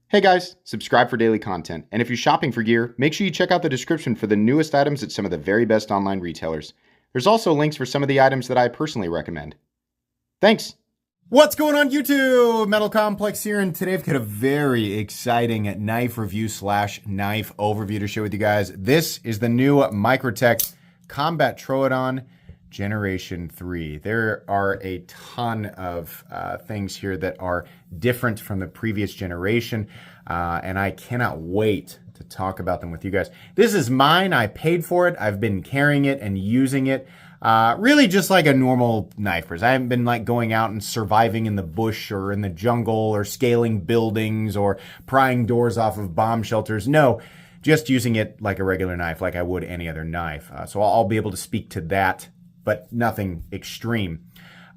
Hey guys, subscribe for daily content. And if you're shopping for gear, make sure you check out the description for the newest items at some of the very best online retailers. There's also links for some of the items that I personally recommend. Thanks! What's going on YouTube? Metal Complex here, and today I've got a very exciting knife review slash knife overview to share with you guys. This is the new Microtech Combat Troodon Generation 3. There are a ton of things here that are different from the previous generation, and I cannot wait to talk about them with you guys. This is mine. I paid for it. I've been carrying it and using it. Really just like a normal knife person. I haven't been like going out and surviving in the bush or in the jungle or scaling buildings or prying doors off of bomb shelters. No, just using it like a regular knife, like I would any other knife. So I'll be able to speak to that, but nothing extreme.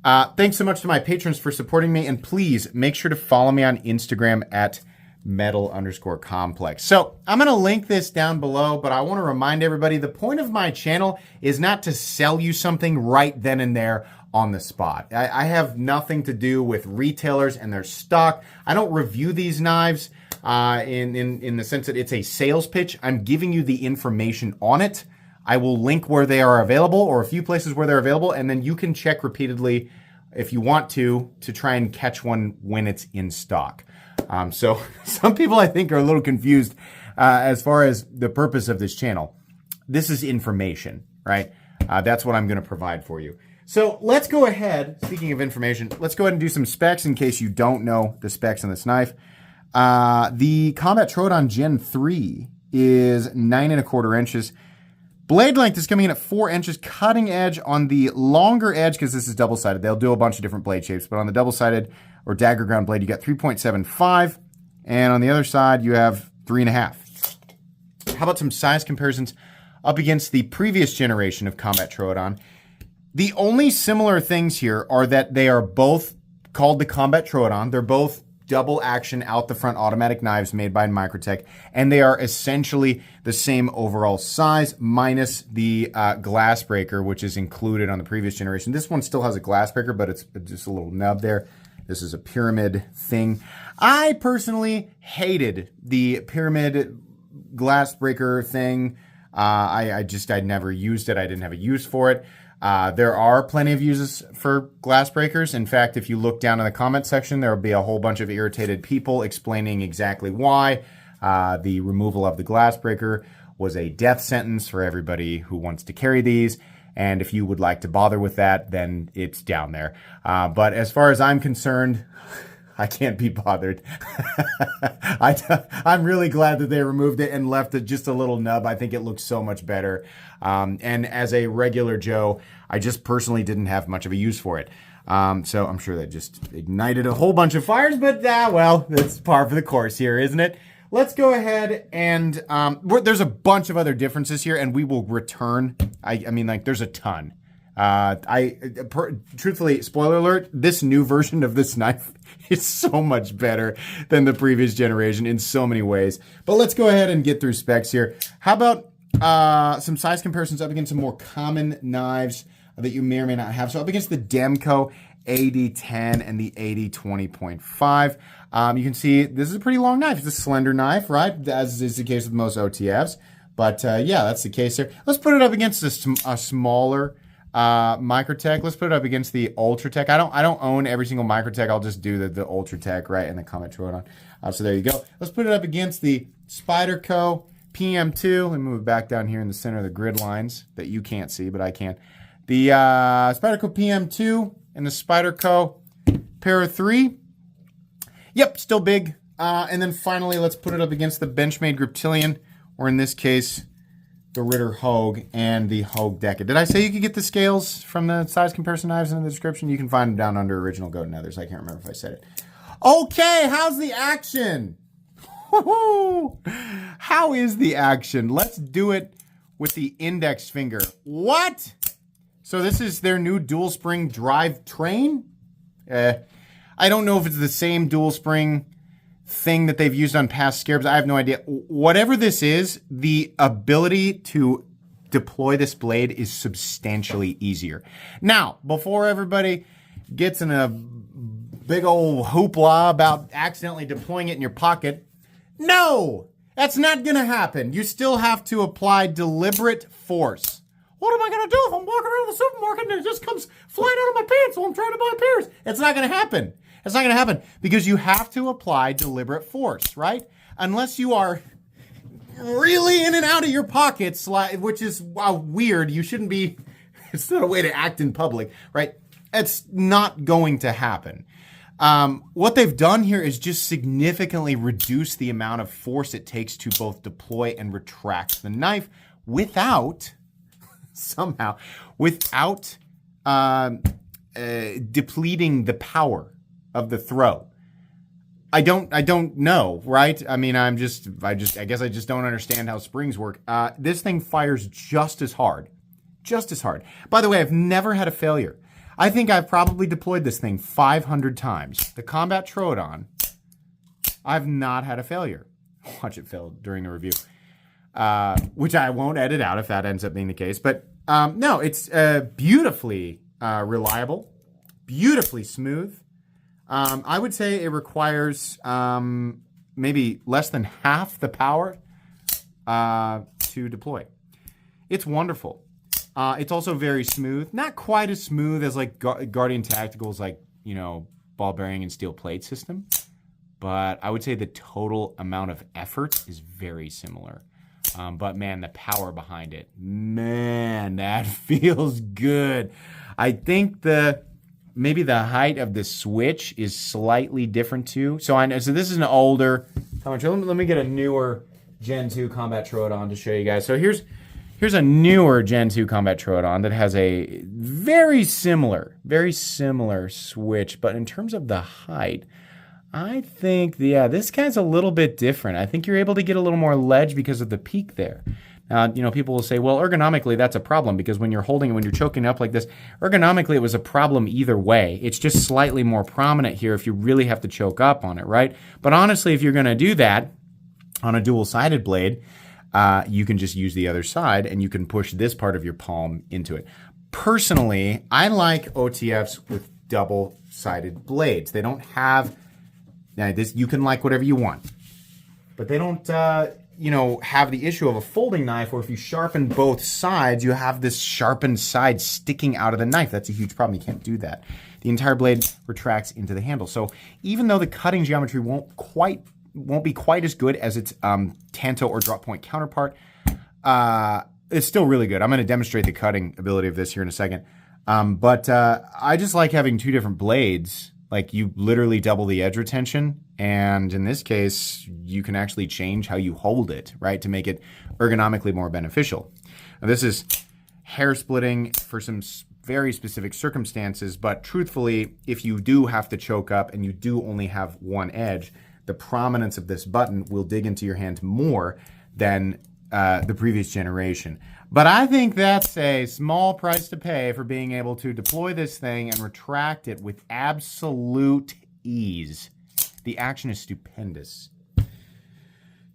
Thanks so much to my patrons for supporting me, and please make sure to follow me on Instagram at metal_complex. So I'm going to link this down below, but I want to remind everybody the point of my channel is not to sell you something right then and there on the spot. I have nothing to do with retailers and their stock. I don't review these knives in the sense that it's a sales pitch. I'm giving you the information on it. I will link where they are available, or a few places where they're available, and then you can check repeatedly if you want to try and catch one when it's in stock. So some people I think are a little confused as far as the purpose of this channel. This is information, right? That's what I'm going to provide for you. So let's go ahead, speaking of information, let's go ahead and do some specs in case you don't know the specs on this knife. The Combat Troodon Gen 3 is 9¼ inches. Blade length is coming in at 4 inches. Cutting edge on the longer edge, because this is double-sided. They'll do a bunch of different blade shapes, but on the double-sided or dagger ground blade, you got 3.75. And on the other side, you have 3.5. How about some size comparisons up against the previous generation of Combat Troodon? The only similar things here are that they are both called the Combat Troodon. They're both double action out the front automatic knives made by Microtech, and they are essentially the same overall size minus the glass breaker, which is included on the previous generation. This one still has a glass breaker, but it's just a little nub there. This is a pyramid thing. I personally hated the pyramid glass breaker thing. I'd never used it. I didn't have a use for it. There are plenty of uses for glass breakers. In fact, if you look down in the comment section, there will be a whole bunch of irritated people explaining exactly why the removal of the glass breaker was a death sentence for everybody who wants to carry these. And if you would like to bother with that, then it's down there. But as far as I'm concerned, I can't be bothered. I'm really glad that they removed it and left it just a little nub. I think it looks so much better. And as a regular Joe, I just personally didn't have much of a use for it. So I'm sure that just ignited a whole bunch of fires, but well, that's par for the course here, isn't it? Let's go ahead and there's a bunch of other differences here, and we will return. I mean, like, there's a ton. Truthfully, spoiler alert, this new version of this knife is so much better than the previous generation in so many ways. But let's go ahead and get through specs here. How about some size comparisons up against some more common knives that you may or may not have? So up against the Demco AD10 and the AD20.5. You can see this is a pretty long knife. It's a slender knife, right? As is the case with most OTFs. But yeah, that's the case here. Let's put it up against a smaller Microtech. Let's put it up against the Ultratech. I don't own every single Microtech. I'll just do the Ultratech, right, and the Combat Troodon. So there you go. Let's put it up against the Spyderco PM2. Let me move it back down here in the center of the grid lines that you can't see, but I can. The Spyderco PM2 and the Spyderco Para 3. Yep, still big. And then finally, let's put it up against the Benchmade Griptilian, or in this case, the Ritter Hogue and the Hogue Deca. Did I say you could get the scales from the size comparison knives in the description? You can find them down under Original Goat and Others. I can't remember if I said it. Okay, how's the action? How is the action? Let's do it with the index finger. What? So this is their new dual spring drive train? I don't know if it's the same dual spring thing that they've used on past scarabs. I have no idea. Whatever this is, the ability to deploy this blade is substantially easier. Now, before everybody gets in a big old hoopla about accidentally deploying it in your pocket, No, that's not going to happen. You still have to apply deliberate force. What am I going to do if I'm walking around the supermarket and it just comes flying out of my pants while I'm trying to buy pears? It's not going to happen. It's not going to happen because you have to apply deliberate force, right? Unless you are really in and out of your pockets, which is weird. You shouldn't be, it's not a way to act in public, right? It's not going to happen. What they've done here is just significantly reduce the amount of force it takes to both deploy and retract the knife without depleting the power of the throw. I don't know, right? I mean, I guess I just don't understand how springs work. This thing fires just as hard. By the way, I've never had a failure. I think I've probably deployed this thing 500 times. The Combat Troodon, I've not had a failure. Watch it fail during the review, which I won't edit out if that ends up being the case. But no, it's beautifully reliable, beautifully smooth. I would say it requires maybe less than half the power to deploy. It's wonderful. It's also very smooth. Not quite as smooth as like Guardian Tactical's like, ball bearing and steel plate system. But I would say the total amount of effort is very similar. But man, the power behind it, man, that feels good. I think maybe the height of the switch is slightly different too. So this is an older Combat Troodon. Let me get a newer Gen 2 Combat Troodon to show you guys. So here's a newer Gen 2 Combat Troodon that has a very similar switch, but in terms of the height, I think, this guy's a little bit different. I think you're able to get a little more ledge because of the peak there. Now, people will say, well, ergonomically, that's a problem because when you're holding it, when you're choking up like this, ergonomically, it was a problem either way. It's just slightly more prominent here if you really have to choke up on it, right? But honestly, if you're going to do that on a dual-sided blade, you can just use the other side and you can push this part of your palm into it. Personally, I like OTFs with double-sided blades. They don't have, you can like whatever you want, but they don't, have the issue of a folding knife where if you sharpen both sides, you have this sharpened side sticking out of the knife. That's a huge problem. You can't do that. The entire blade retracts into the handle. So even though the cutting geometry won't be quite as good as its tanto or drop point counterpart, it's still really good. I'm going to demonstrate the cutting ability of this here in a second. But I just like having two different blades. Like you literally double the edge retention. And in this case, you can actually change how you hold it, right? To make it ergonomically more beneficial. Now, this is hair splitting for some very specific circumstances. But truthfully, if you do have to choke up and you do only have one edge, the prominence of this button will dig into your hand more than the previous generation. But I think that's a small price to pay for being able to deploy this thing and retract it with absolute ease. The action is stupendous.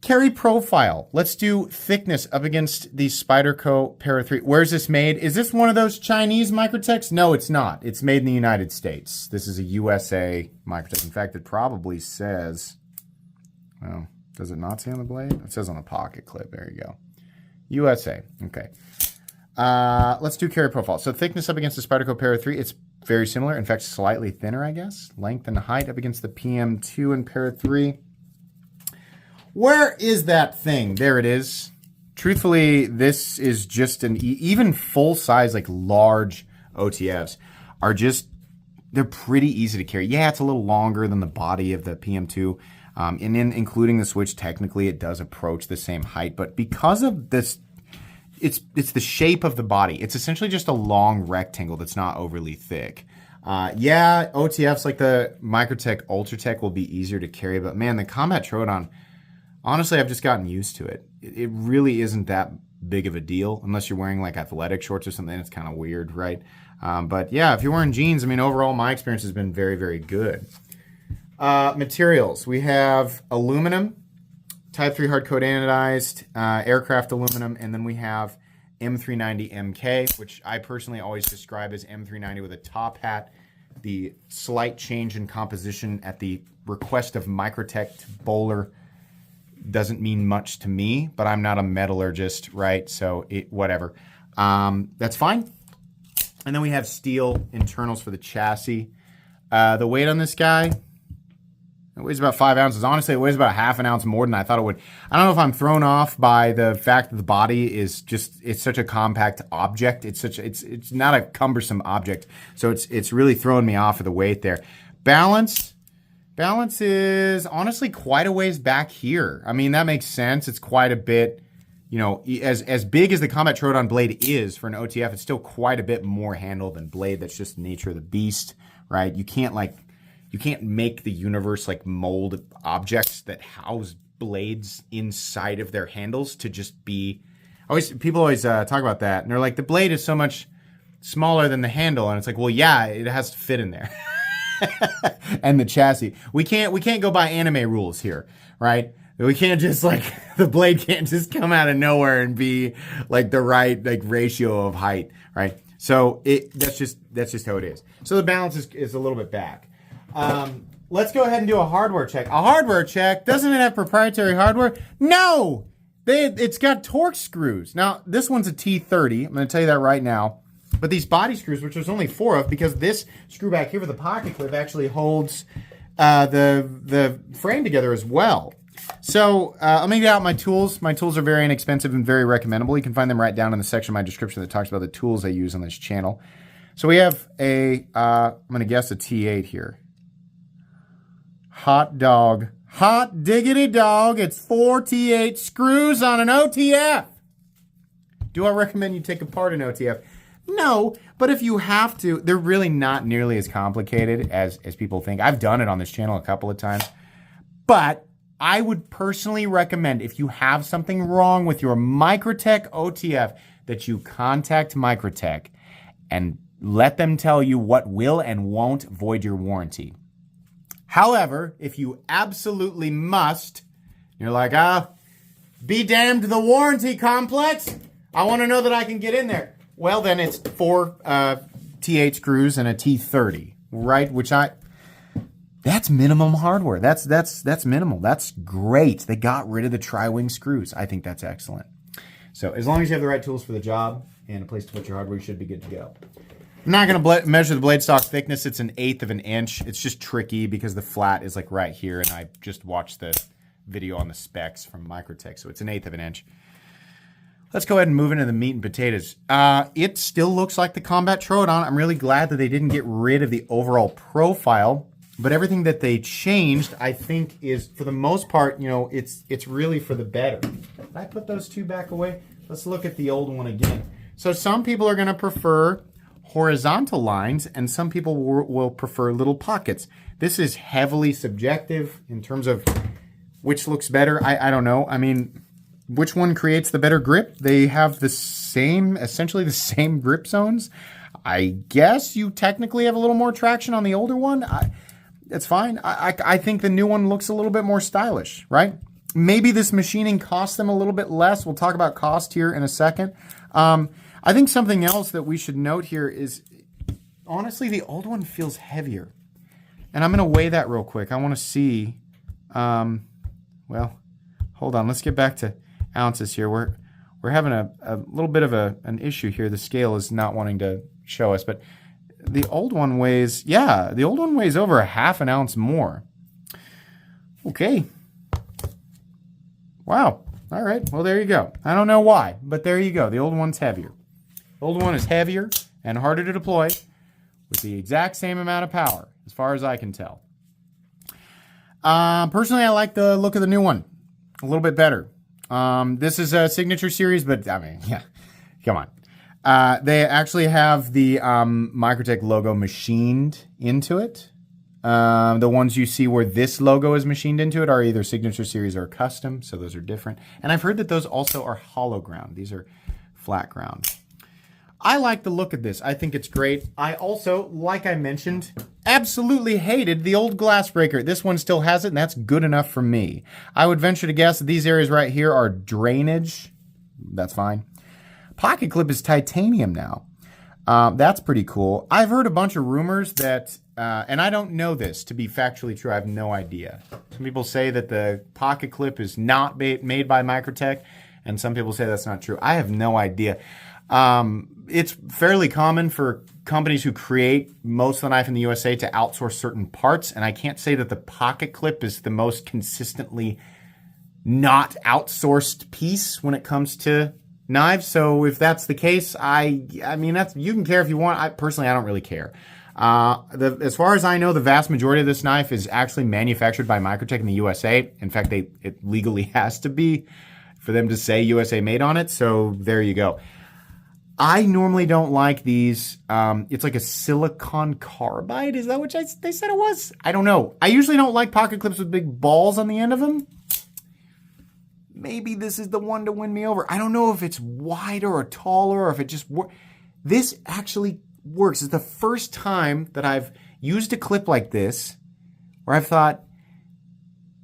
Carry profile. Let's do thickness up against the Spyderco Para 3. Where's this made? Is this one of those Chinese Microtechs? No, it's not. It's made in the United States. This is a USA Microtech. In fact, it probably says, well, does it not say on the blade? It says on the pocket clip. There you go. USA. Okay. Let's do carry profile. So thickness up against the Spyderco Para 3. It's very similar. In fact, slightly thinner, I guess. Length and height up against the PM2 and Para 3. Where is that thing? There it is. Truthfully, this is just even full size, like large OTFs are just, they're pretty easy to carry. Yeah, it's a little longer than the body of the PM2. And in including the switch, technically it does approach the same height, but because of this, it's the shape of the body. It's essentially just a long rectangle that's not overly thick. Yeah, OTFs like the Microtech Ultratech will be easier to carry, but man, the Combat Troodon, honestly, I've just gotten used to it. It really isn't that big of a deal unless you're wearing like athletic shorts or something. It's kind of weird, right? But yeah, if you're wearing jeans, I mean, overall, my experience has been very, very good. Materials. We have aluminum, Type 3 hard coat anodized, aircraft aluminum, and then we have M390MK, which I personally always describe as M390 with a top hat. The slight change in composition at the request of Microtech to Bowler doesn't mean much to me, but I'm not a metallurgist, right? So whatever. That's fine. And then we have steel internals for the chassis. The weight on this guy, it weighs about 5 ounces. Honestly, it weighs about half an ounce more than I thought it would. I don't know if I'm thrown off by the fact that the body is just, it's such a compact object. It's not a cumbersome object. So it's really throwing me off of the weight there. Balance is honestly quite a ways back here. I mean, that makes sense. It's quite a bit, you know, as big as the Combat Troodon blade is for an OTF, it's still quite a bit more handle than blade. That's just the nature of the beast, right? You can't make the universe like mold objects that house blades inside of their handles to just be. People always talk about that, and they're like, the blade is so much smaller than the handle, and it's like, well, yeah, it has to fit in there. And the chassis, we can't go by anime rules here, right? We can't just like the blade can't just come out of nowhere and be like the right like ratio of height, right? So that's just how it is. So the balance is a little bit back. Let's go ahead and do a hardware check. A hardware check, doesn't it have proprietary hardware? No! It's got torque screws. Now, this one's a T30. I'm going to tell you that right now. But these body screws, which there's only 4 of, because this screw back here with the pocket clip actually holds the frame together as well. So let me get out my tools. My tools are very inexpensive and very recommendable. You can find them right down in the section of my description that talks about the tools I use on this channel. So we have I'm going to guess a T8 here. Hot dog. Hot diggity dog. It's 4 T8 screws on an OTF. Do I recommend you take apart an OTF? No, but if you have to, they're really not nearly as complicated as people think. I've done it on this channel a couple of times. But I would personally recommend, if you have something wrong with your Microtech OTF, that you contact Microtech and let them tell you what will and won't void your warranty. However, if you absolutely must, you're like, be damned to the warranty complex. I want to know that I can get in there. Well, then it's 4 T8 screws and a T30, right? That's minimum hardware. That's minimal. That's great. They got rid of the tri-wing screws. I think that's excellent. So as long as you have the right tools for the job and a place to put your hardware, you should be good to go. I'm not going to measure the blade stock thickness. It's 1/8 of an inch. It's just tricky because the flat is like right here, and I just watched the video on the specs from Microtech, so it's 1/8 of an inch. Let's go ahead and move into the meat and potatoes. It still looks like the Combat Troodon. I'm really glad that they didn't get rid of the overall profile, but everything that they changed, I think, is, for the most part, you know, it's really for the better. Did I put those 2 back away? Let's look at the old one again. So some people are going to prefer horizontal lines, and some people will prefer little pockets. This is heavily subjective in terms of which looks better. I don't know. I mean, which one creates the better grip? They have essentially the same grip zones. I guess you technically have a little more traction on the older one. That's fine. I think the new one looks a little bit more stylish, right? Maybe this machining costs them a little bit less. We'll talk about cost here in a second. I think something else that we should note here is, honestly, the old one feels heavier. And I'm going to weigh that real quick. I want to see, well, hold on. Let's get back to ounces here. We're having a little bit of an issue here. The scale is not wanting to show us, but the old one weighs, the old one weighs over 1/2 ounce more. Okay. Wow. All right. Well, there you go. I don't know why, but there you go. The old one's heavier. The old one is heavier and harder to deploy with the exact same amount of power, as far as I can tell. Personally, I like the look of the new one a little bit better. This is a signature series, but I mean, yeah, come on. They actually have the Microtech logo machined into it. The ones you see where this logo is machined into it are either signature series or custom, so those are different. And I've heard that those also are hollow ground. These are flat ground. I like the look of this. I think it's great. I also, like I mentioned, absolutely hated the old glass breaker. This one still has it, and that's good enough for me. I would venture to guess that these areas right here are drainage. That's fine. Pocket clip is titanium now. That's pretty cool. I've heard a bunch of rumors that, and I don't know this to be factually true. I have no idea. Some people say that the pocket clip is not made by Microtech, and some people say that's not true. I have no idea. It's fairly common for companies who create most of the knife in the USA to outsource certain parts, and I can't say that the pocket clip is the most consistently not outsourced piece when it comes to knives. So if that's the case, I mean, you can care if you want. I don't really care. As far as I know, the vast majority of this knife is actually manufactured by Microtech in the USA. In fact, it legally has to be for them to say USA made on it. So there you go. I normally don't like these. It's like a silicon carbide. Is that what they said it was? I don't know. I usually don't like pocket clips with big balls on the end of them. Maybe this is the one to win me over. I don't know if it's wider or taller or if it just works. This actually works. It's the first time that I've used a clip like this where I've thought,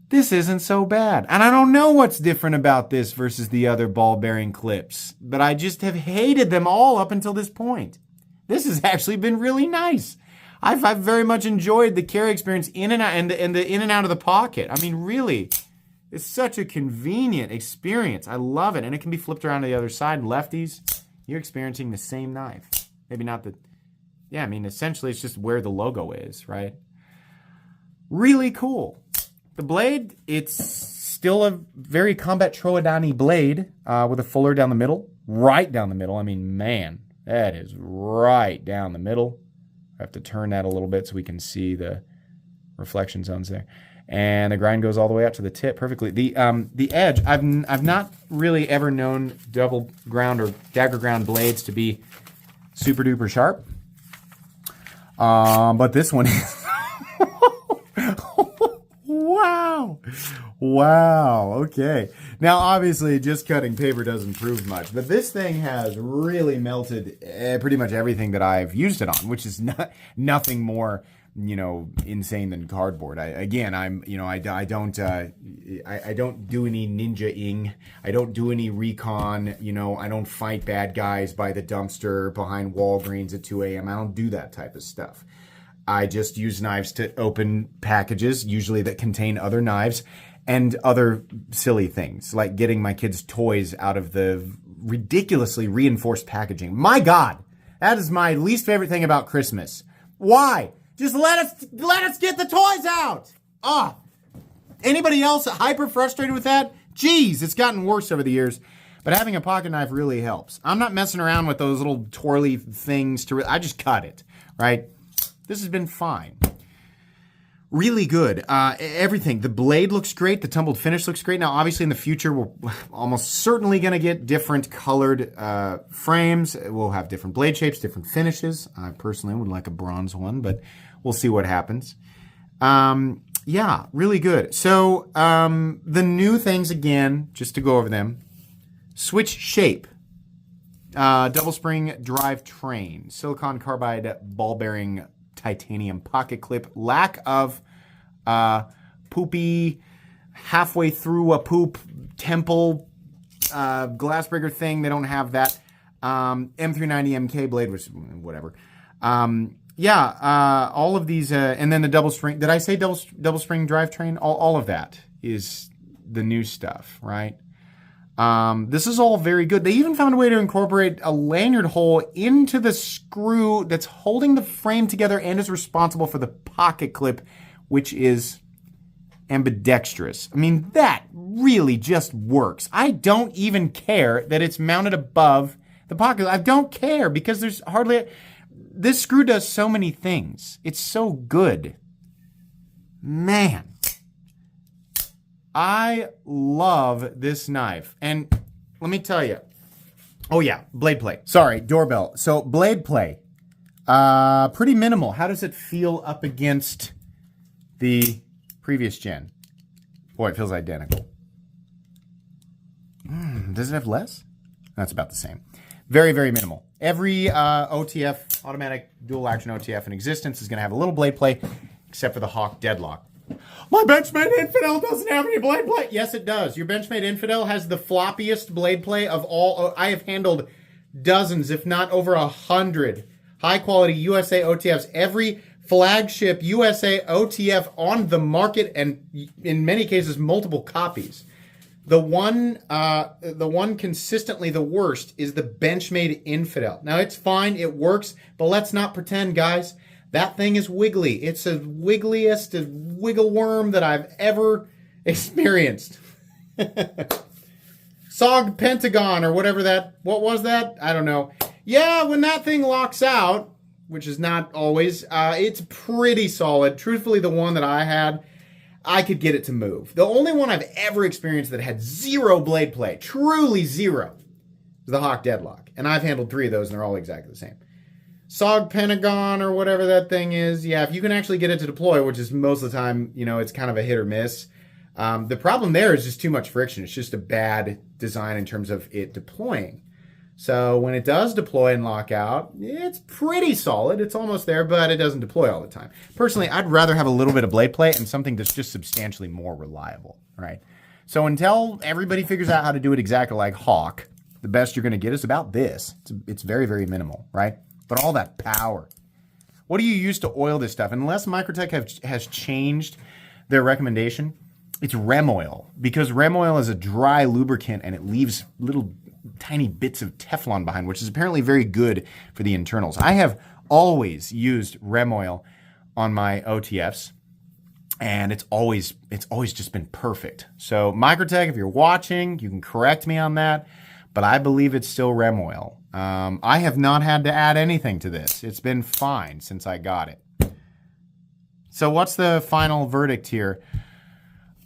this isn't so bad. And I don't know what's different about this versus the other ball bearing clips, but I just have hated them all up until this point. This has actually been really nice. I've very much enjoyed the carry experience in and out and the in and out of the pocket. I mean, really, it's such a convenient experience. I love it. And it can be flipped around to the other side. Lefties, you're experiencing the same knife. Maybe not the, yeah, I mean, essentially it's just where the logo is, right? Really cool. The blade, it's still a very combat Troodon-y blade with a fuller down the middle, right down the middle. I mean, man, that is right down the middle. I have to turn that a little bit so we can see the reflection zones there. And the grind goes all the way out to the tip perfectly. The edge, I've not really ever known double ground or dagger ground blades to be super duper sharp. But this one is Wow. Okay. Now, obviously, just cutting paper doesn't prove much, but this thing has really melted pretty much everything that I've used it on, which is nothing more, insane than cardboard. I don't do any ninja-ing. I don't do any recon. I don't fight bad guys by the dumpster behind Walgreens at 2 a.m. I don't do that type of stuff. I just use knives to open packages, usually that contain other knives, and other silly things, like getting my kids' toys out of the ridiculously reinforced packaging. My God, that is my least favorite thing about Christmas. Why? Just let us get the toys out. Anybody else hyper frustrated with that? Jeez, it's gotten worse over the years. But having a pocket knife really helps. I'm not messing around with those little twirly things. I just cut it, right? This has been fine. Really good. Everything. The blade looks great. The tumbled finish looks great. Now, obviously, in the future, we're almost certainly going to get different colored frames. We'll have different blade shapes, different finishes. I personally would like a bronze one, but we'll see what happens. Yeah, really good. So, the new things, again, just to go over them. Switch shape. Double spring drive train. Silicon carbide ball bearing titanium pocket clip. Lack of poopy halfway through a poop temple glass breaker thing. They don't have that. M390 MK blade, which whatever. All of these, and then the double spring. Did I say double spring drivetrain? All of that is the new stuff, right? This is all very good. They even found a way to incorporate a lanyard hole into the screw that's holding the frame together and is responsible for the pocket clip, which is ambidextrous. I mean, that really just works. I don't even care that it's mounted above the pocket. I don't care because there's hardly... This screw does so many things. It's so good. Man. I love this knife. And let me tell you. Oh, yeah. Blade play. Sorry, doorbell. So, blade play. Pretty minimal. How does it feel up against the previous gen? Boy, it feels identical. Does it have less? That's about the same. Very, very minimal. Every OTF, automatic dual action OTF in existence is going to have a little blade play, except for the Hawk Deadlock. My Benchmade Infidel doesn't have any blade play. Yes, it does. Your Benchmade Infidel has the floppiest blade play of all. I have handled dozens, if not over 100 high quality USA OTFs, every flagship USA OTF on the market, and in many cases multiple copies. The one consistently the worst is the Benchmade Infidel. Now it's fine, it works, but let's not pretend, guys. That thing is wiggly. It's the wiggliest wiggle worm that I've ever experienced. SOG Pentagon or whatever what was that? I don't know. Yeah, when that thing locks out, which is not always, it's pretty solid. Truthfully, the one that I had, I could get it to move. The only one I've ever experienced that had zero blade play, truly zero, was the Hawk Deadlock. And I've handled 3 of those, and they're all exactly the same. SOG Pentagon or whatever that thing is, yeah, if you can actually get it to deploy, which is most of the time, it's kind of a hit or miss. The problem there is just too much friction. It's just a bad design in terms of it deploying. So when it does deploy and lock out, it's pretty solid. It's almost there, but it doesn't deploy all the time. Personally, I'd rather have a little bit of blade play and something that's just substantially more reliable, right? So until everybody figures out how to do it exactly like Hawk, the best you're going to get is about this. It's very, very minimal, right? But all that power. What do you use to oil this stuff? Unless Microtech has changed their recommendation, it's REM oil. Because REM oil is a dry lubricant and it leaves little tiny bits of Teflon behind, which is apparently very good for the internals. I have always used REM oil on my OTFs, and it's always just been perfect. So Microtech, if you're watching, you can correct me on that, but I believe it's still REM oil. I have not had to add anything to this. It's been fine since I got it. So what's the final verdict here?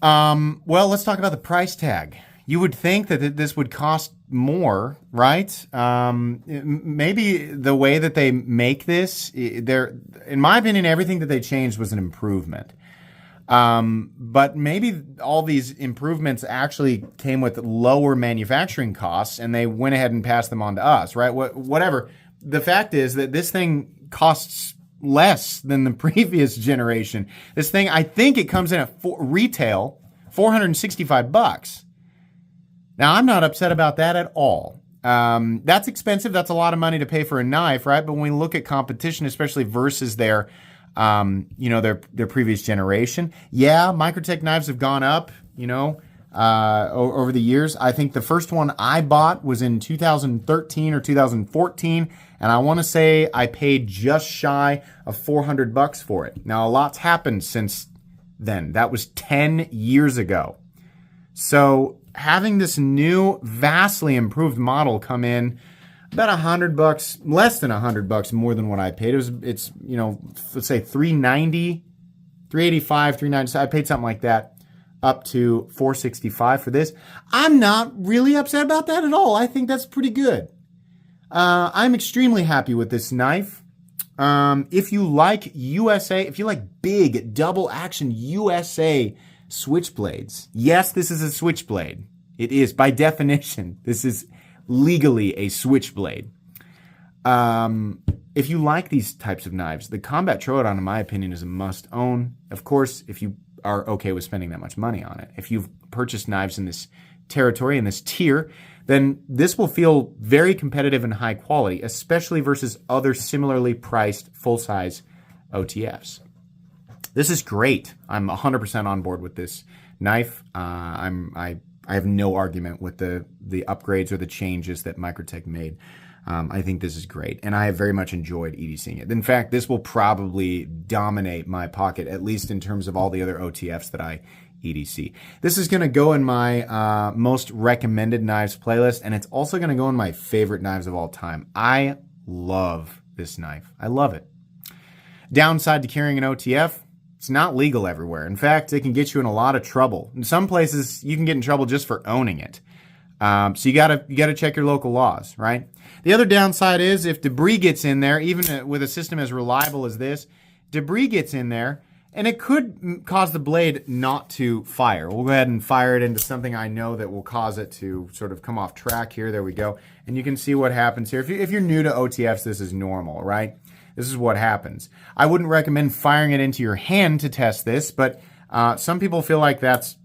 Well, let's talk about the price tag. You would think that this would cost more, right? Maybe the way that they make this, in my opinion, everything that they changed was an improvement. But maybe all these improvements actually came with lower manufacturing costs, and they went ahead and passed them on to us, right? Whatever. The fact is that this thing costs less than the previous generation. This thing, I think it comes in at retail, $465. Now, I'm not upset about that at all. That's expensive. That's a lot of money to pay for a knife, right? But when we look at competition, especially versus their previous generation, yeah, Microtech knives have gone up, over the years. I think the first one I bought was in 2013 or 2014, and I want to say I paid just shy of $400 for it. Now, a lot's happened since then. That was 10 years ago. So having this new, vastly improved model come in about $100, less than $100 more than what I paid. It's let's say $390, $385, $390. I paid something like that, up to $465 for this. I'm not really upset about that at all. I think that's pretty good. I'm extremely happy with this knife. If you like big double action USA switchblades, yes, this is a switchblade. It is, by definition, this is legally a switchblade. If you like these types of knives, the Combat Troodon, in my opinion, is a must own. Of course, if you are okay with spending that much money on it. If you've purchased knives in this territory, in this tier, then this will feel very competitive and high quality, especially versus other similarly priced full-size OTFs. This is great. I'm 100% on board with this knife. I have no argument with the upgrades or the changes that Microtech made. I think this is great, and I have very much enjoyed EDCing it. In fact, this will probably dominate my pocket, at least in terms of all the other OTFs that I EDC. This is going to go in my most recommended knives playlist, and it's also going to go in my favorite knives of all time. I love this knife. I love it. Downside to carrying an OTF, it's not legal everywhere. In fact, it can get you in a lot of trouble. In some places, you can get in trouble just for owning it. So you gotta check your local laws, right? The other downside is if debris gets in there, even with a system as reliable as this, debris gets in there, and it could cause the blade not to fire. We'll go ahead and fire it into something I know that will cause it to sort of come off track here. There we go. And you can see what happens here. If you're new to OTFs, this is normal, right? This is what happens. I wouldn't recommend firing it into your hand to test this, but some people feel like that's,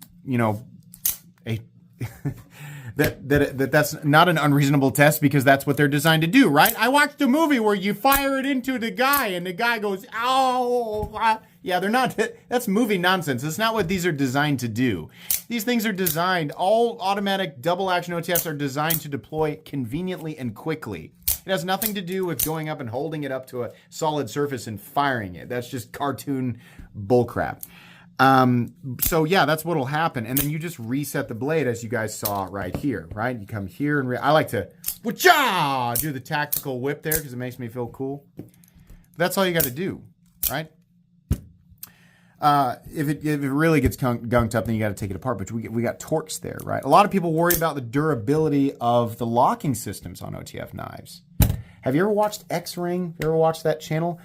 that's not an unreasonable test because that's what they're designed to do, right? I watched a movie where you fire it into the guy and the guy goes, "Ow!" Yeah, they're not. That's movie nonsense. That's not what these are designed to do. These things are designed. All automatic double action OTFs are designed to deploy conveniently and quickly. It has nothing to do with going up and holding it up to a solid surface and firing it. That's just cartoon bullcrap. So yeah, that's what'll happen. And then you just reset the blade as you guys saw right here, right? You come here and I like to do the tactical whip there because it makes me feel cool. That's all you got to do, right? If it really gets gunked up, then you got to take it apart. But we got torques there, right? A lot of people worry about the durability of the locking systems on OTF knives. Have you ever watched X-Ring? You ever watched that channel?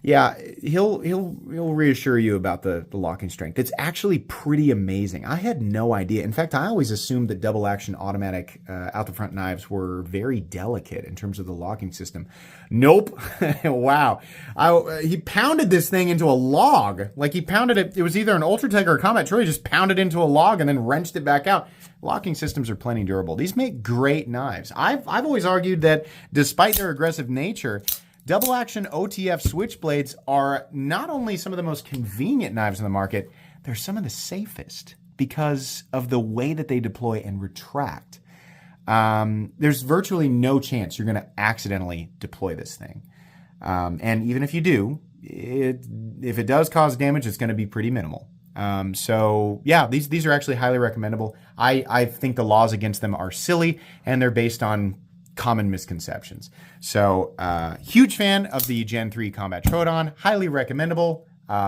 Yeah, he'll reassure you about the locking strength. It's actually pretty amazing. I had no idea. In fact, I always assumed that double action automatic out the front knives were very delicate in terms of the locking system. Nope. Wow. He pounded this thing into a log. Like he pounded it. It was either an Ultratech or a Combat Troy. He just pounded it into a log and then wrenched it back out. Locking systems are plenty durable. These make great knives. I've always argued that despite their aggressive nature, double action OTF switchblades are not only some of the most convenient knives in the market, they're some of the safest because of the way that they deploy and retract. There's virtually no chance you're going to accidentally deploy this thing. And even if you do, if it does cause damage, it's going to be pretty minimal. So yeah, these are actually highly recommendable. I think the laws against them are silly and they're based on common misconceptions. So huge fan of the Gen 3 Combat Troodon, highly recommendable.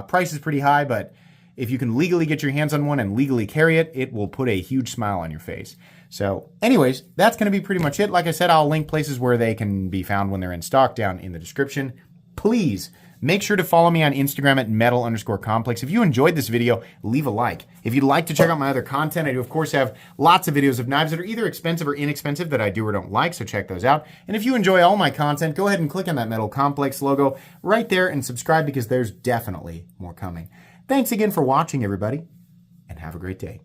Price is pretty high, but if you can legally get your hands on one and legally carry it, it will put a huge smile on your face. So anyways, that's going to be pretty much it. Like I said, I'll link places where they can be found when they're in stock down in the description. Please make sure to follow me on Instagram at metal_complex. If you enjoyed this video, leave a like. If you'd like to check out my other content, I do, of course, have lots of videos of knives that are either expensive or inexpensive that I do or don't like, so check those out. And if you enjoy all my content, go ahead and click on that Metal Complex logo right there and subscribe because there's definitely more coming. Thanks again for watching, everybody, and have a great day.